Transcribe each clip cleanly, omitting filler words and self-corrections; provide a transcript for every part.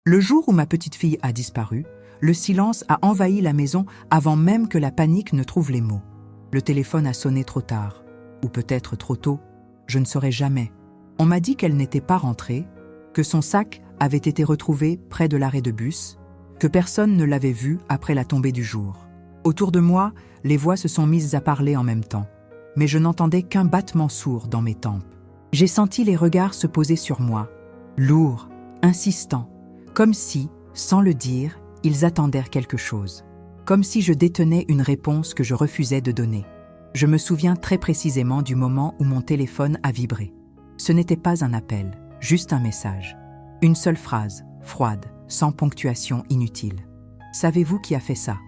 Le jour où ma petite fille a disparu, le silence a envahi la maison avant même que la panique ne trouve les mots. Le téléphone a sonné trop tard, ou peut-être trop tôt, je ne saurais jamais. On m'a dit qu'elle n'était pas rentrée, que son sac avait été retrouvé près de l'arrêt de bus, que personne ne l'avait vue après la tombée du jour. Autour de moi, les voix se sont mises à parler en même temps, mais je n'entendais qu'un battement sourd dans mes tempes. J'ai senti les regards se poser sur moi, lourds, insistants, comme si, sans le dire, ils attendaient quelque chose. Comme si je détenais une réponse que je refusais de donner. Je me souviens très précisément du moment où mon téléphone a vibré. Ce n'était pas un appel, juste un message. Une seule phrase, froide, sans ponctuation inutile. Savez-vous qui a fait ça?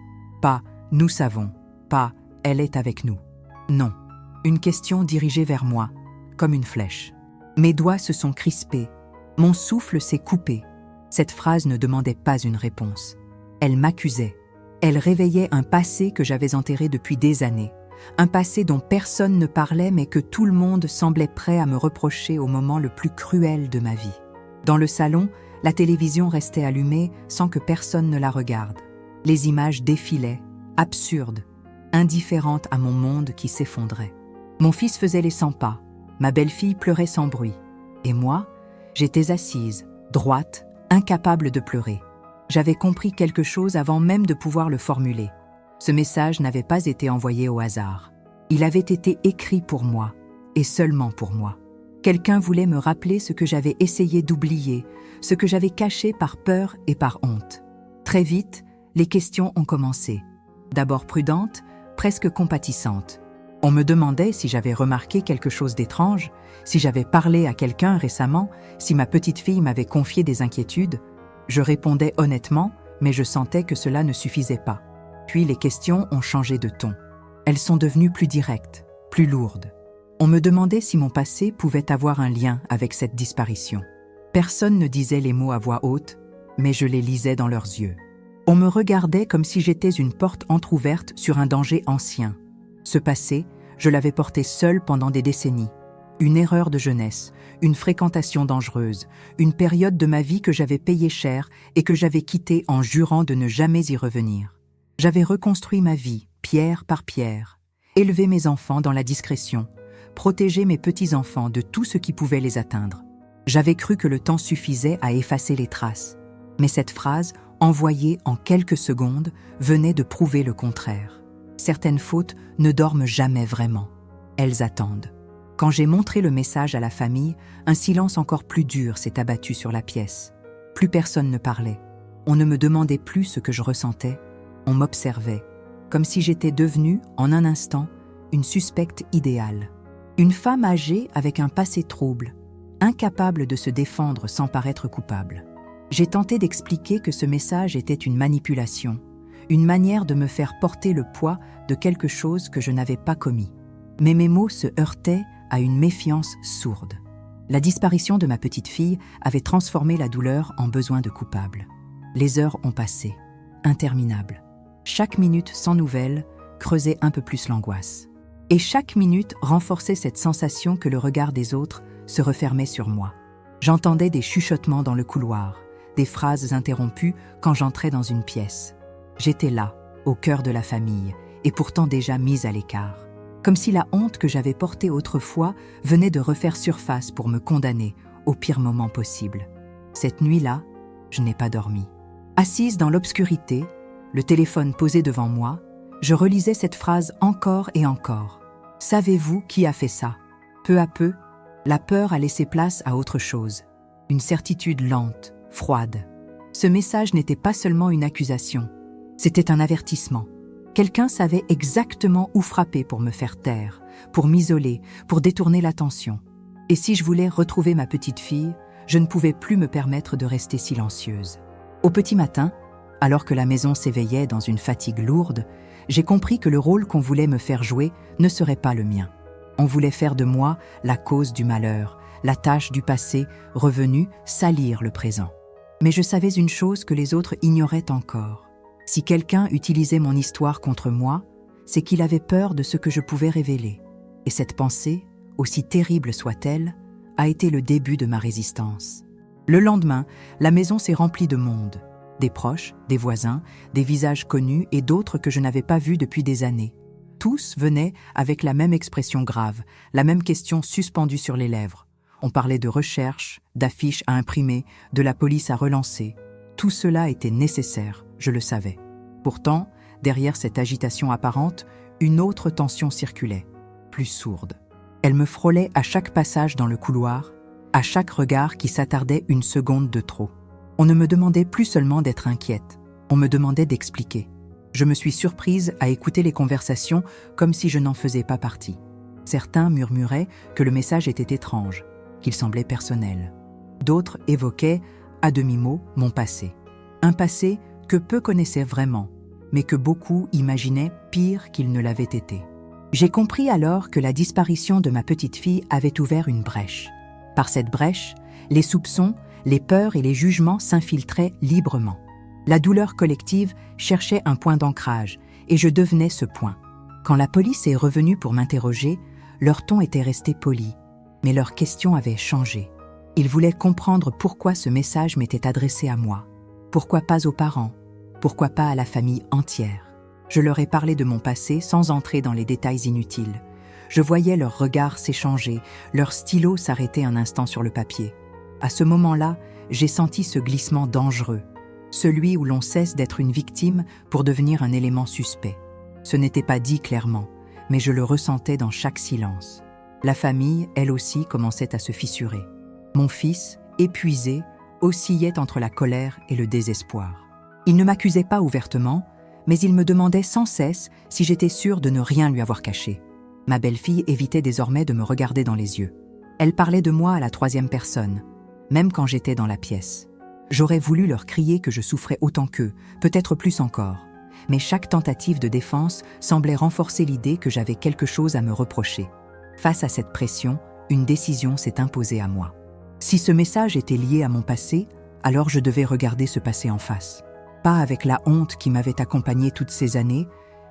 Pas « nous savons », pas « elle est avec nous ». Non, une question dirigée vers moi, comme une flèche. Mes doigts se sont crispés, mon souffle s'est coupé. Cette phrase ne demandait pas une réponse. Elle m'accusait. Elle réveillait un passé que j'avais enterré depuis des années. Un passé dont personne ne parlait mais que tout le monde semblait prêt à me reprocher au moment le plus cruel de ma vie. Dans le salon, la télévision restait allumée sans que personne ne la regarde. Les images défilaient, absurdes, indifférentes à mon monde qui s'effondrait. Mon fils faisait les 100 pas, ma belle-fille pleurait sans bruit. Et moi, j'étais assise, droite, incapable de pleurer. J'avais compris quelque chose avant même de pouvoir le formuler. Ce message n'avait pas été envoyé au hasard. Il avait été écrit pour moi, et seulement pour moi. Quelqu'un voulait me rappeler ce que j'avais essayé d'oublier, ce que j'avais caché par peur et par honte. Très vite, les questions ont commencé. D'abord prudentes, presque compatissantes. On me demandait si j'avais remarqué quelque chose d'étrange, si j'avais parlé à quelqu'un récemment, si ma petite fille m'avait confié des inquiétudes. Je répondais honnêtement, mais je sentais que cela ne suffisait pas. Puis les questions ont changé de ton. Elles sont devenues plus directes, plus lourdes. On me demandait si mon passé pouvait avoir un lien avec cette disparition. Personne ne disait les mots à voix haute, mais je les lisais dans leurs yeux. On me regardait comme si j'étais une porte entr'ouverte sur un danger ancien. Ce passé, je l'avais porté seul pendant des décennies. Une erreur de jeunesse, une fréquentation dangereuse, une période de ma vie que j'avais payée cher et que j'avais quittée en jurant de ne jamais y revenir. J'avais reconstruit ma vie, pierre par pierre, élevé mes enfants dans la discrétion, protégé mes petits-enfants de tout ce qui pouvait les atteindre. J'avais cru que le temps suffisait à effacer les traces. Mais cette phrase, envoyée en quelques secondes, venait de prouver le contraire. Certaines fautes ne dorment jamais vraiment. Elles attendent. Quand j'ai montré le message à la famille, un silence encore plus dur s'est abattu sur la pièce. Plus personne ne parlait. On ne me demandait plus ce que je ressentais. On m'observait, comme si j'étais devenue, en un instant, une suspecte idéale. Une femme âgée avec un passé trouble, incapable de se défendre sans paraître coupable. J'ai tenté d'expliquer que ce message était une manipulation, une manière de me faire porter le poids de quelque chose que je n'avais pas commis. Mais mes mots se heurtaient à une méfiance sourde. La disparition de ma petite fille avait transformé la douleur en besoin de coupable. Les heures ont passé, interminables. Chaque minute sans nouvelles creusait un peu plus l'angoisse. Et chaque minute renforçait cette sensation que le regard des autres se refermait sur moi. J'entendais des chuchotements dans le couloir, des phrases interrompues quand j'entrais dans une pièce. J'étais là, au cœur de la famille, et pourtant déjà mise à l'écart. Comme si la honte que j'avais portée autrefois venait de refaire surface pour me condamner au pire moment possible. Cette nuit-là, je n'ai pas dormi. Assise dans l'obscurité, le téléphone posé devant moi, je relisais cette phrase encore et encore. « Savez-vous qui a fait ça ?» Peu à peu, la peur a laissé place à autre chose. Une certitude lente, froide. Ce message n'était pas seulement une accusation, c'était un avertissement. Quelqu'un savait exactement où frapper pour me faire taire, pour m'isoler, pour détourner l'attention. Et si je voulais retrouver ma petite fille, je ne pouvais plus me permettre de rester silencieuse. Au petit matin, alors que la maison s'éveillait dans une fatigue lourde, j'ai compris que le rôle qu'on voulait me faire jouer ne serait pas le mien. On voulait faire de moi la cause du malheur, la tâche du passé, revenue salir le présent. Mais je savais une chose que les autres ignoraient encore. Si quelqu'un utilisait mon histoire contre moi, c'est qu'il avait peur de ce que je pouvais révéler. Et cette pensée, aussi terrible soit-elle, a été le début de ma résistance. Le lendemain, la maison s'est remplie de monde. Des proches, des voisins, des visages connus et d'autres que je n'avais pas vus depuis des années. Tous venaient avec la même expression grave, la même question suspendue sur les lèvres. On parlait de recherche, d'affiches à imprimer, de la police à relancer. Tout cela était nécessaire, je le savais. Pourtant, derrière cette agitation apparente, une autre tension circulait, plus sourde. Elle me frôlait à chaque passage dans le couloir, à chaque regard qui s'attardait une seconde de trop. On ne me demandait plus seulement d'être inquiète, on me demandait d'expliquer. Je me suis surprise à écouter les conversations comme si je n'en faisais pas partie. Certains murmuraient que le message était étrange, qu'il semblait personnel. D'autres évoquaient, à demi-mot, mon passé. Un passé que peu connaissaient vraiment, mais que beaucoup imaginaient pire qu'il ne l'avait été. J'ai compris alors que la disparition de ma petite fille avait ouvert une brèche. Par cette brèche, les soupçons, les peurs et les jugements s'infiltraient librement. La douleur collective cherchait un point d'ancrage, et je devenais ce point. Quand la police est revenue pour m'interroger, leur ton était resté poli, mais leurs questions avaient changé. Ils voulaient comprendre pourquoi ce message m'était adressé à moi. Pourquoi pas aux parents? Pourquoi pas à la famille entière? Je leur ai parlé de mon passé sans entrer dans les détails inutiles. Je voyais leurs regards s'échanger, leur stylo s'arrêter un instant sur le papier. À ce moment-là, j'ai senti ce glissement dangereux, celui où l'on cesse d'être une victime pour devenir un élément suspect. Ce n'était pas dit clairement, mais je le ressentais dans chaque silence. La famille, elle aussi, commençait à se fissurer. Mon fils, épuisé, oscillait entre la colère et le désespoir. Il ne m'accusait pas ouvertement, mais il me demandait sans cesse si j'étais sûre de ne rien lui avoir caché. Ma belle-fille évitait désormais de me regarder dans les yeux. Elle parlait de moi à la troisième personne, même quand j'étais dans la pièce. J'aurais voulu leur crier que je souffrais autant qu'eux, peut-être plus encore. Mais chaque tentative de défense semblait renforcer l'idée que j'avais quelque chose à me reprocher. Face à cette pression, une décision s'est imposée à moi. Si ce message était lié à mon passé, alors je devais regarder ce passé en face. Pas avec la honte qui m'avait accompagnée toutes ces années,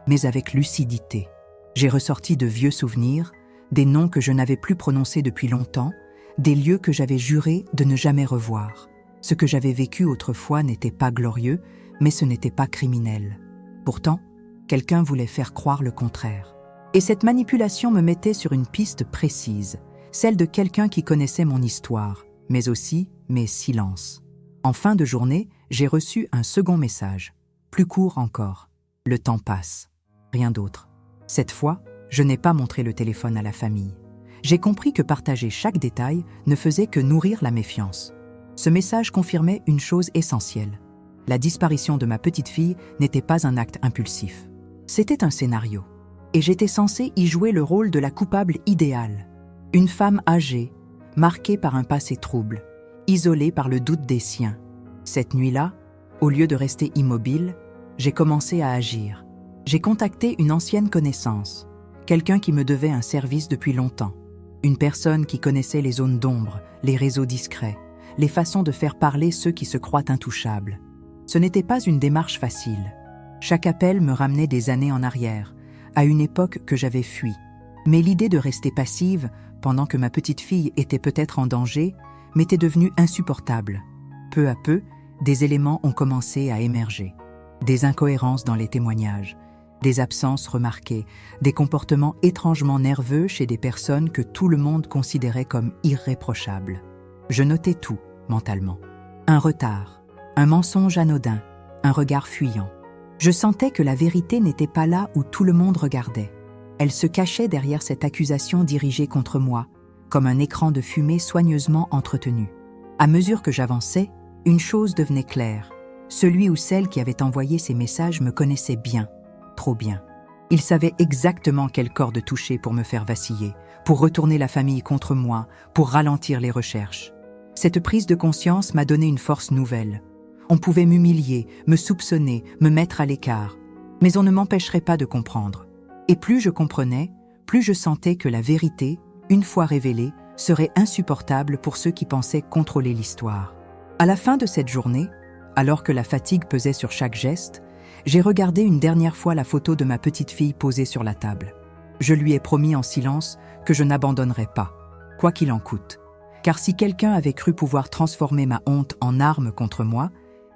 mais avec lucidité. J'ai ressorti de vieux souvenirs, des noms que je n'avais plus prononcés depuis longtemps, des lieux que j'avais juré de ne jamais revoir. Ce que j'avais vécu autrefois n'était pas glorieux, mais ce n'était pas criminel. Pourtant, quelqu'un voulait faire croire le contraire. Et cette manipulation me mettait sur une piste précise, celle de quelqu'un qui connaissait mon histoire, mais aussi mes silences. En fin de journée, j'ai reçu un second message, plus court encore. Le temps passe. Rien d'autre. Cette fois, je n'ai pas montré le téléphone à la famille. J'ai compris que partager chaque détail ne faisait que nourrir la méfiance. Ce message confirmait une chose essentielle. La disparition de ma petite fille n'était pas un acte impulsif. C'était un scénario. Et j'étais censée y jouer le rôle de la coupable idéale. Une femme âgée, marquée par un passé trouble, isolée par le doute des siens. Cette nuit-là, au lieu de rester immobile, j'ai commencé à agir. J'ai contacté une ancienne connaissance, quelqu'un qui me devait un service depuis longtemps. Une personne qui connaissait les zones d'ombre, les réseaux discrets, les façons de faire parler ceux qui se croient intouchables. Ce n'était pas une démarche facile. Chaque appel me ramenait des années en arrière, à une époque que j'avais fuie. Mais l'idée de rester passive, pendant que ma petite fille était peut-être en danger, m'était devenue insupportable. Peu à peu, des éléments ont commencé à émerger. Des incohérences dans les témoignages, des absences remarquées, des comportements étrangement nerveux chez des personnes que tout le monde considérait comme irréprochables. Je notais tout, mentalement. Un retard, un mensonge anodin, un regard fuyant. Je sentais que la vérité n'était pas là où tout le monde regardait. Elle se cachait derrière cette accusation dirigée contre moi, comme un écran de fumée soigneusement entretenu. À mesure que j'avançais, une chose devenait claire. Celui ou celle qui avait envoyé ces messages me connaissait bien, trop bien. Il savait exactement quelle corde toucher pour me faire vaciller, pour retourner la famille contre moi, pour ralentir les recherches. Cette prise de conscience m'a donné une force nouvelle. On pouvait m'humilier, me soupçonner, me mettre à l'écart. Mais on ne m'empêcherait pas de comprendre. Et plus je comprenais, plus je sentais que la vérité, une fois révélée, serait insupportable pour ceux qui pensaient contrôler l'histoire. À la fin de cette journée, alors que la fatigue pesait sur chaque geste, j'ai regardé une dernière fois la photo de ma petite fille posée sur la table. Je lui ai promis en silence que je n'abandonnerais pas, quoi qu'il en coûte. Car si quelqu'un avait cru pouvoir transformer ma honte en arme contre moi,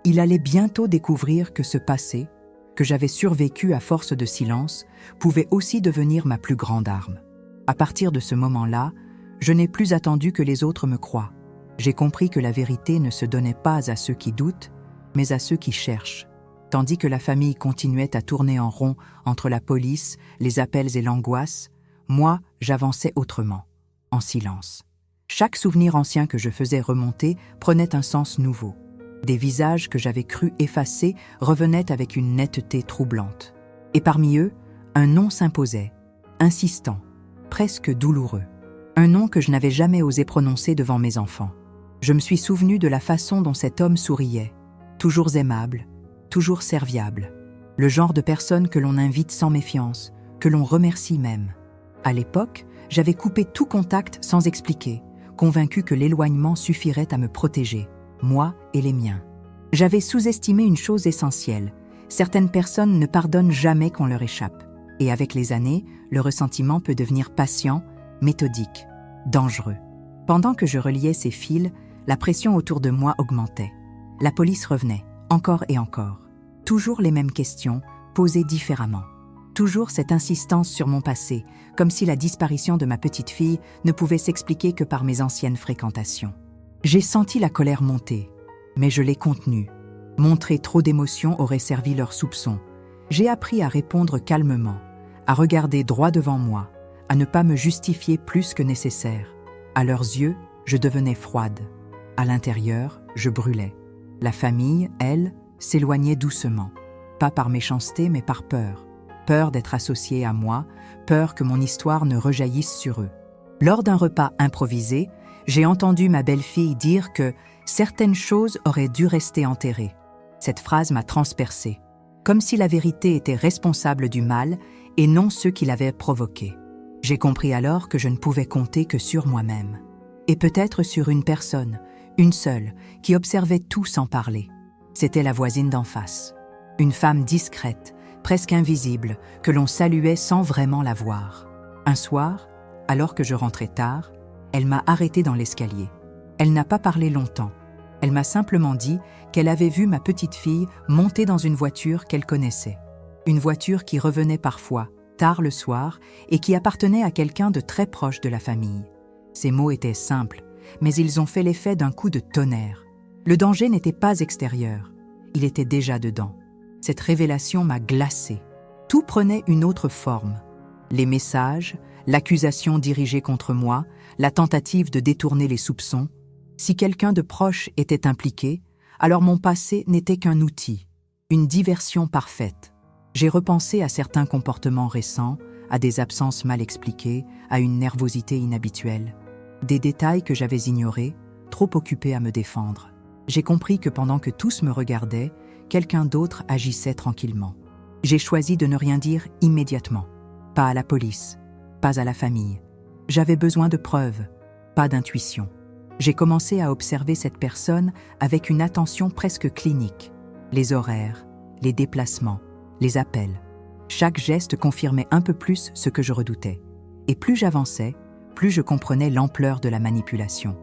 il allait bientôt découvrir que ce passé, que j'avais survécu à force de silence, pouvait aussi devenir ma plus grande arme. À partir de ce moment-là, je n'ai plus attendu que les autres me croient. J'ai compris que la vérité ne se donnait pas à ceux qui doutent, mais à ceux qui cherchent. Tandis que la famille continuait à tourner en rond entre la police, les appels et l'angoisse, moi, j'avançais autrement, en silence. Chaque souvenir ancien que je faisais remonter prenait un sens nouveau. Des visages que j'avais cru effacés revenaient avec une netteté troublante. Et parmi eux, un nom s'imposait, insistant, presque douloureux. Un nom que je n'avais jamais osé prononcer devant mes enfants. Je me suis souvenu de la façon dont cet homme souriait, toujours aimable, toujours serviable. Le genre de personne que l'on invite sans méfiance, que l'on remercie même. À l'époque, j'avais coupé tout contact sans expliquer, convaincu que l'éloignement suffirait à me protéger, moi et les miens. J'avais sous-estimé une chose essentielle. Certaines personnes ne pardonnent jamais qu'on leur échappe. Et avec les années, le ressentiment peut devenir patient, méthodique, dangereux. Pendant que je reliais ces fils, la pression autour de moi augmentait. La police revenait, encore et encore. Toujours les mêmes questions, posées différemment. Toujours cette insistance sur mon passé, comme si la disparition de ma petite fille ne pouvait s'expliquer que par mes anciennes fréquentations. J'ai senti la colère monter, mais je l'ai contenue. Montrer trop d'émotions aurait servi leurs soupçons. J'ai appris à répondre calmement, à regarder droit devant moi, à ne pas me justifier plus que nécessaire. À leurs yeux, je devenais froide. À l'intérieur, je brûlais. La famille, elle, s'éloignait doucement. Pas par méchanceté, mais par peur. Peur d'être associée à moi, peur que mon histoire ne rejaillisse sur eux. Lors d'un repas improvisé, j'ai entendu ma belle-fille dire que certaines choses auraient dû rester enterrées. Cette phrase m'a transpercée, comme si la vérité était responsable du mal et non ceux qui l'avaient provoqué. J'ai compris alors que je ne pouvais compter que sur moi-même. Et peut-être sur une personne, une seule, qui observait tout sans parler. C'était la voisine d'en face. Une femme discrète, presque invisible, que l'on saluait sans vraiment la voir. Un soir, alors que je rentrais tard, elle m'a arrêtée dans l'escalier. Elle n'a pas parlé longtemps. Elle m'a simplement dit qu'elle avait vu ma petite fille monter dans une voiture qu'elle connaissait. Une voiture qui revenait parfois, tard le soir, et qui appartenait à quelqu'un de très proche de la famille. Ces mots étaient simples, mais ils ont fait l'effet d'un coup de tonnerre. Le danger n'était pas extérieur, il était déjà dedans. Cette révélation m'a glacée. Tout prenait une autre forme. Les messages, l'accusation dirigée contre moi, la tentative de détourner les soupçons. Si quelqu'un de proche était impliqué, alors mon passé n'était qu'un outil, une diversion parfaite. J'ai repensé à certains comportements récents, à des absences mal expliquées, à une nervosité inhabituelle. Des détails que j'avais ignorés, trop occupé à me défendre. J'ai compris que pendant que tous me regardaient, quelqu'un d'autre agissait tranquillement. J'ai choisi de ne rien dire immédiatement. Pas à la police, pas à la famille. J'avais besoin de preuves, pas d'intuition. J'ai commencé à observer cette personne avec une attention presque clinique. Les horaires, les déplacements, les appels. Chaque geste confirmait un peu plus ce que je redoutais. Et plus j'avançais, plus je comprenais l'ampleur de la manipulation.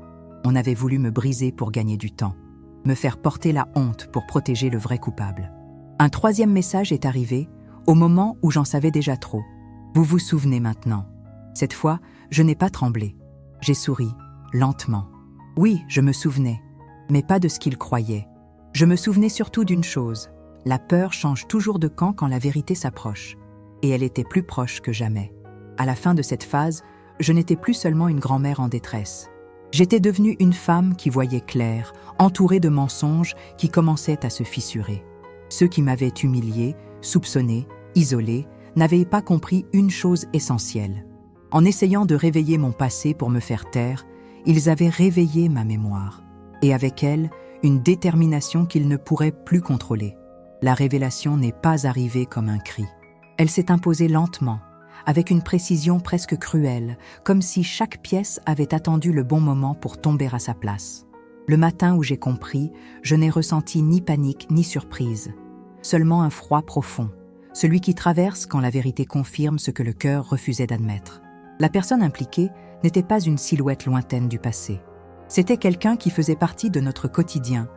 On avait voulu me briser pour gagner du temps, me faire porter la honte pour protéger le vrai coupable. Un troisième message est arrivé, au moment où j'en savais déjà trop. Vous vous souvenez maintenant. Cette fois, je n'ai pas tremblé. J'ai souri, lentement. Oui, je me souvenais, mais pas de ce qu'il croyait. Je me souvenais surtout d'une chose. La peur change toujours de camp quand la vérité s'approche. Et elle était plus proche que jamais. À la fin de cette phase, je n'étais plus seulement une grand-mère en détresse. J'étais devenue une femme qui voyait clair, entourée de mensonges qui commençaient à se fissurer. Ceux qui m'avaient humiliée, soupçonnée, isolée, n'avaient pas compris une chose essentielle. En essayant de réveiller mon passé pour me faire taire, ils avaient réveillé ma mémoire. Et avec elle, une détermination qu'ils ne pourraient plus contrôler. La révélation n'est pas arrivée comme un cri. Elle s'est imposée lentement, avec une précision presque cruelle, comme si chaque pièce avait attendu le bon moment pour tomber à sa place. Le matin où j'ai compris, je n'ai ressenti ni panique ni surprise, seulement un froid profond, celui qui traverse quand la vérité confirme ce que le cœur refusait d'admettre. La personne impliquée n'était pas une silhouette lointaine du passé. C'était quelqu'un qui faisait partie de notre quotidien,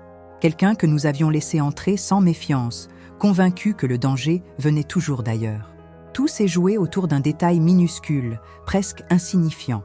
quelqu'un que nous avions laissé entrer sans méfiance, convaincus que le danger venait toujours d'ailleurs. Tout s'est joué autour d'un détail minuscule, presque insignifiant.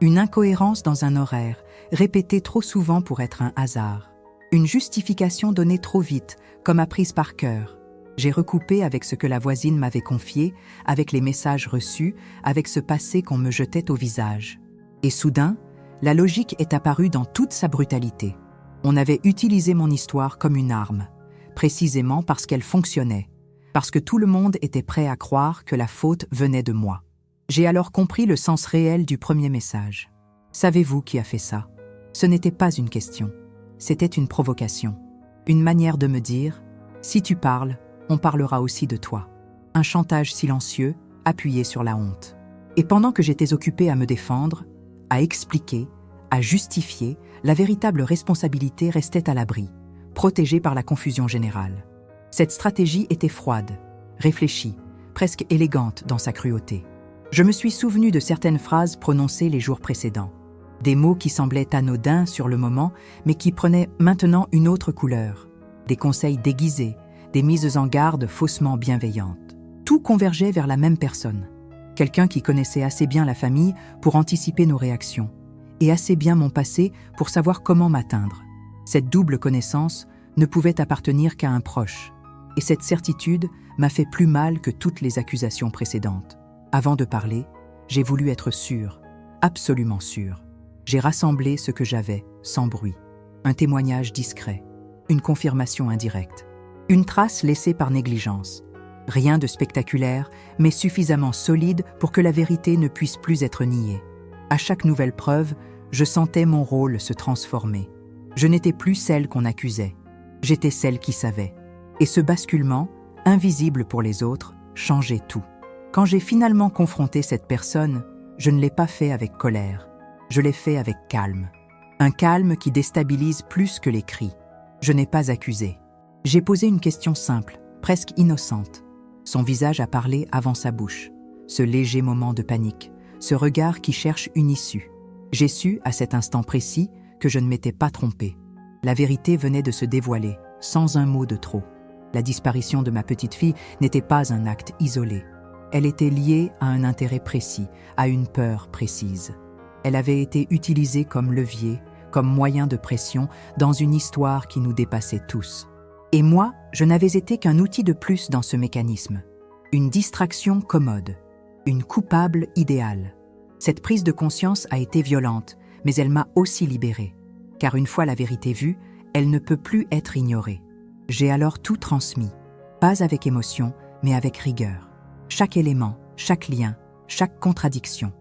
Une incohérence dans un horaire, répétée trop souvent pour être un hasard. Une justification donnée trop vite, comme apprise par cœur. J'ai recoupé avec ce que la voisine m'avait confié, avec les messages reçus, avec ce passé qu'on me jetait au visage. Et soudain, la logique est apparue dans toute sa brutalité. On avait utilisé mon histoire comme une arme, précisément parce qu'elle fonctionnait, parce que tout le monde était prêt à croire que la faute venait de moi. J'ai alors compris le sens réel du premier message. Savez-vous qui a fait ça? Ce n'était pas une question, c'était une provocation. Une manière de me dire, si tu parles, on parlera aussi de toi. Un chantage silencieux, appuyé sur la honte. Et pendant que j'étais occupée à me défendre, à expliquer, à justifier, la véritable responsabilité restait à l'abri, protégée par la confusion générale. Cette stratégie était froide, réfléchie, presque élégante dans sa cruauté. Je me suis souvenu de certaines phrases prononcées les jours précédents. Des mots qui semblaient anodins sur le moment, mais qui prenaient maintenant une autre couleur. Des conseils déguisés, des mises en garde faussement bienveillantes. Tout convergeait vers la même personne. Quelqu'un qui connaissait assez bien la famille pour anticiper nos réactions, et assez bien mon passé pour savoir comment m'atteindre. Cette double connaissance ne pouvait appartenir qu'à un proche. Et cette certitude m'a fait plus mal que toutes les accusations précédentes. Avant de parler, j'ai voulu être sûr, absolument sûr. J'ai rassemblé ce que j'avais, sans bruit. Un témoignage discret, une confirmation indirecte, une trace laissée par négligence. Rien de spectaculaire, mais suffisamment solide pour que la vérité ne puisse plus être niée. À chaque nouvelle preuve, je sentais mon rôle se transformer. Je n'étais plus celle qu'on accusait, j'étais celle qui savait. Et ce basculement, invisible pour les autres, changeait tout. Quand j'ai finalement confronté cette personne, je ne l'ai pas fait avec colère, je l'ai fait avec calme. Un calme qui déstabilise plus que les cris. Je n'ai pas accusé. J'ai posé une question simple, presque innocente. Son visage a parlé avant sa bouche. Ce léger moment de panique, ce regard qui cherche une issue. J'ai su, à cet instant précis, que je ne m'étais pas trompée. La vérité venait de se dévoiler, sans un mot de trop. La disparition de ma petite fille n'était pas un acte isolé. Elle était liée à un intérêt précis, à une peur précise. Elle avait été utilisée comme levier, comme moyen de pression dans une histoire qui nous dépassait tous. Et moi, je n'avais été qu'un outil de plus dans ce mécanisme. Une distraction commode, une coupable idéale. Cette prise de conscience a été violente, mais elle m'a aussi libérée. Car une fois la vérité vue, elle ne peut plus être ignorée. J'ai alors tout transmis, pas avec émotion, mais avec rigueur. Chaque élément, chaque lien, chaque contradiction.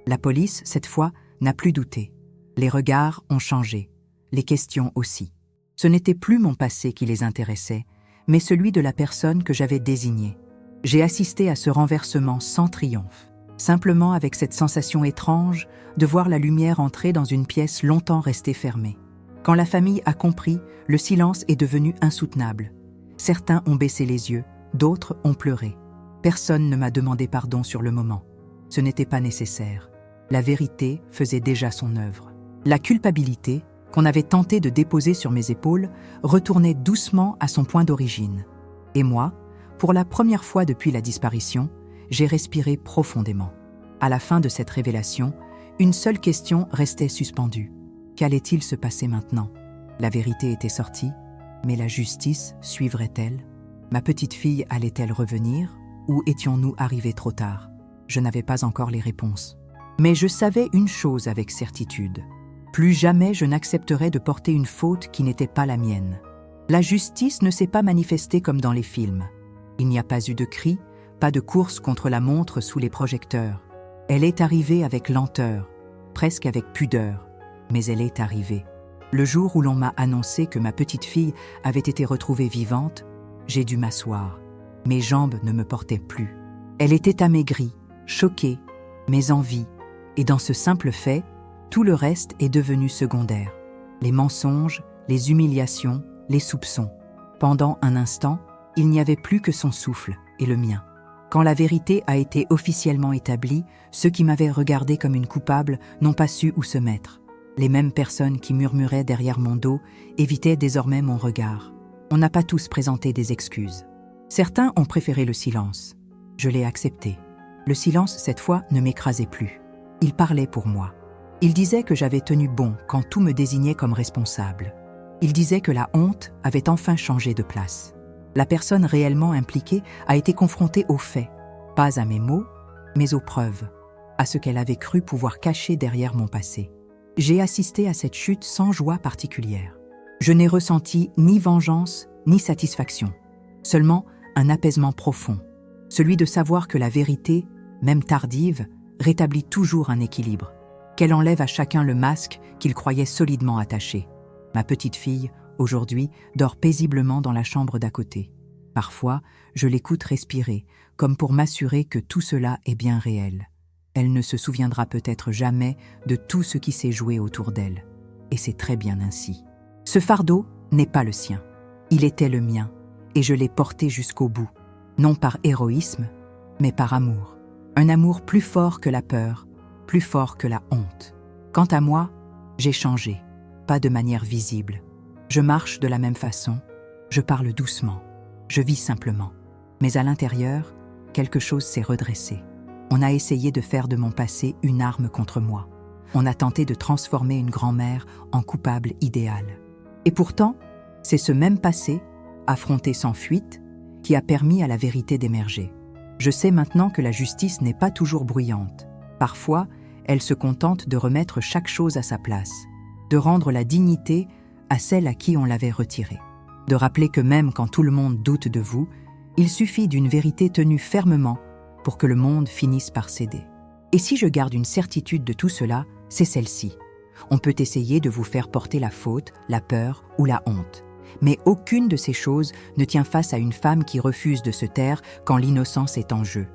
La police, cette fois, n'a plus douté. Les regards ont changé, les questions aussi. Ce n'était plus mon passé qui les intéressait, mais celui de la personne que j'avais désignée. J'ai assisté à ce renversement sans triomphe, simplement avec cette sensation étrange de voir la lumière entrer dans une pièce longtemps restée fermée. Quand la famille a compris, le silence est devenu insoutenable. Certains ont baissé les yeux, d'autres ont pleuré. Personne ne m'a demandé pardon sur le moment. Ce n'était pas nécessaire. La vérité faisait déjà son œuvre. La culpabilité, qu'on avait tenté de déposer sur mes épaules, retournait doucement à son point d'origine. Et moi, pour la première fois depuis la disparition, j'ai respiré profondément. À la fin de cette révélation, une seule question restait suspendue. Qu'allait-il se passer maintenant? La vérité était sortie, mais la justice suivrait-elle? Ma petite fille allait-elle revenir? Ou étions-nous arrivés trop tard? Je n'avais pas encore les réponses. Mais je savais une chose avec certitude. Plus jamais je n'accepterais de porter une faute qui n'était pas la mienne. La justice ne s'est pas manifestée comme dans les films. Il n'y a pas eu de cris, pas de course contre la montre sous les projecteurs. Elle est arrivée avec lenteur, presque avec pudeur, mais elle est arrivée. Le jour où l'on m'a annoncé que ma petite fille avait été retrouvée vivante, j'ai dû m'asseoir. Mes jambes ne me portaient plus. Elle était amaigrie, choquée, mais en vie. Et dans ce simple fait, tout le reste est devenu secondaire. Les mensonges, les humiliations, les soupçons. Pendant un instant, il n'y avait plus que son souffle et le mien. Quand la vérité a été officiellement établie, ceux qui m'avaient regardé comme une coupable n'ont pas su où se mettre. Les mêmes personnes qui murmuraient derrière mon dos évitaient désormais mon regard. On n'a pas tous présenté des excuses. Certains ont préféré le silence. Je l'ai accepté. Le silence, cette fois, ne m'écrasait plus. Il parlait pour moi. Il disait que j'avais tenu bon quand tout me désignait comme responsable. Il disait que la honte avait enfin changé de place. La personne réellement impliquée a été confrontée aux faits, pas à mes mots, mais aux preuves, à ce qu'elle avait cru pouvoir cacher derrière mon passé. J'ai assisté à cette chute sans joie particulière. Je n'ai ressenti ni vengeance, ni satisfaction, seulement un apaisement profond, celui de savoir que la vérité, même tardive, rétablit toujours un équilibre, qu'elle enlève à chacun le masque qu'il croyait solidement attaché. Ma petite fille, aujourd'hui, dort paisiblement dans la chambre d'à côté. Parfois, je l'écoute respirer, comme pour m'assurer que tout cela est bien réel. Elle ne se souviendra peut-être jamais de tout ce qui s'est joué autour d'elle. Et c'est très bien ainsi. Ce fardeau n'est pas le sien. Il était le mien, et je l'ai porté jusqu'au bout, non par héroïsme, mais par amour. Un amour plus fort que la peur, plus fort que la honte. Quant à moi, j'ai changé, pas de manière visible. Je marche de la même façon, je parle doucement, je vis simplement. Mais à l'intérieur, quelque chose s'est redressé. On a essayé de faire de mon passé une arme contre moi. On a tenté de transformer une grand-mère en coupable idéale. Et pourtant, c'est ce même passé, affronté sans fuite, qui a permis à la vérité d'émerger. Je sais maintenant que la justice n'est pas toujours bruyante. Parfois, elle se contente de remettre chaque chose à sa place, de rendre la dignité à celle à qui on l'avait retirée, de rappeler que même quand tout le monde doute de vous, il suffit d'une vérité tenue fermement pour que le monde finisse par céder. Et si je garde une certitude de tout cela, c'est celle-ci. On peut essayer de vous faire porter la faute, la peur ou la honte. Mais aucune de ces choses ne tient face à une femme qui refuse de se taire quand l'innocence est en jeu.